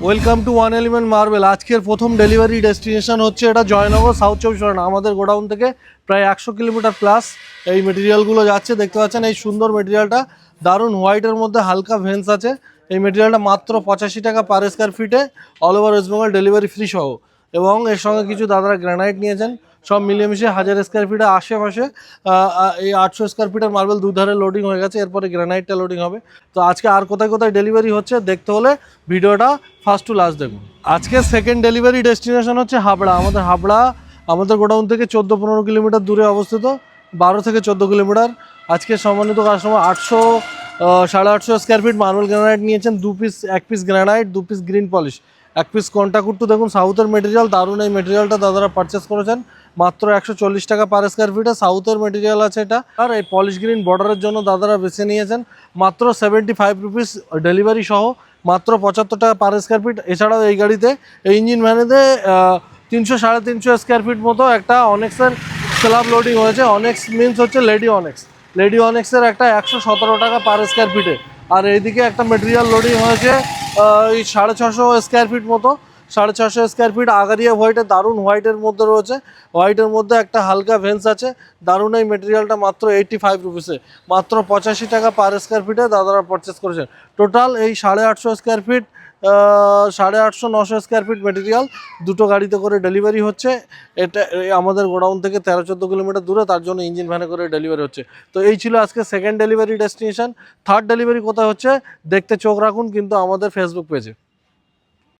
Welcome to one element marble. আজকের প্রথম delivery destination হচ্ছে এটা জয়নগর সাউথ 24 আমাদের গোডাউন থেকে প্রায় 100 কিলোমিটার প্লাস এই মেটেরিয়ালগুলো যাচ্ছে। দেখতে পাচ্ছেন এই সুন্দর মেটেরিয়ালটা, দারুণ হোয়াইটের মধ্যে হালকা ভেন্স আছে। এই মেটেরিয়ালটা মাত্র 85 টাকা পার স্কোয়ার ফিটে, all over West Bengal delivery free সহ। এবং এর সঙ্গে কিছু দাদারা গ্রানাইট নিয়েছেন, সব মিলেমিশে 1000 স্কোয়ার ফিটে আশেপাশে এই 800 স্কোয়ার ফিটের মার্বেল দুধারে লোডিং হয়ে গেছে, এরপরে গ্রানাইটটা লোডিং হবে। তো আজকে আর কোথায় কোথায় ডেলিভারি হচ্ছে দেখতে হলে ভিডিওটা ফার্স্ট টু লাস্ট দেখুন। আজকে সেকেন্ড ডেলিভারি ডেস্টিনেশন হচ্ছে হাবড়া। হাবড়া আমাদের গোডাউন থেকে 14-15 কিলোমিটার দূরে অবস্থিত, 12 থেকে 14 কিলোমিটার। আজকে সম্মানিত customer 800-850 square feet marble granite নিয়েছেন, 2 piece, 1 piece granite, 2 piece green polish, 1 piece কন্টাকুট্টু। দেখুন সাউথের মেটেরিয়াল, দারুণ এই মেটেরিয়ালটা দাদারা পারচেস করেছেন মাত্র 140 টাকা পার স্কোয়ার ফিটে। সাউথের মেটেরিয়াল আছে এটা। আর এই পলিশ গ্রিন বর্ডারের জন্য দাদারা বেছে নিয়েছেন মাত্র 75 রুপিস ডেলিভারি সহ, মাত্র 75 টাকা পার স্কোয়ার ফিট। এছাড়াও এই গাড়িতে, এই ইঞ্জিন ভ্যানেতে 300-350 স্কোয়ার ফিট মতো একটা অনেক্সের স্ল্যাব লোডিং হয়েছে। অনেক্স মিনস হচ্ছে লেডি অনেক্সের একটা 117 টাকা পার স্কোয়ার ফিটে। আর এইদিকে একটা মেটেরিয়াল লোডিং হয়েছে এই 650 স্কোয়ার ফিট মতো, 650 স্কোয়ার ফিট আগারিয়া হোয়াইটে, দারুণ হোয়াইটের মধ্যে রয়েছে। হোয়াইটের মধ্যে একটা হালকা ভেন্স আছে, দারুণ এই মেটেরিয়ালটা মাত্র 85 রুপিসে, মাত্র 85 টাকা পার স্কোয়ার ফিটে দাদারা পারচেস করেছেন। টোটাল এই 850 square feet, 850-900 square feet material দুটো গাড়িতে করে ডেলিভারি হচ্ছে। এটা আমাদের গোডাউন থেকে 13-14 কিলোমিটার দূরে, তার জন্য ইঞ্জিন ভ্যানে করে ডেলিভারি হচ্ছে। তো এই ছিল আজকে second delivery destination. Third delivery কোথায় হচ্ছে দেখতে চোখ রাখুন কিন্তু আমাদের ফেসবুক পেজে।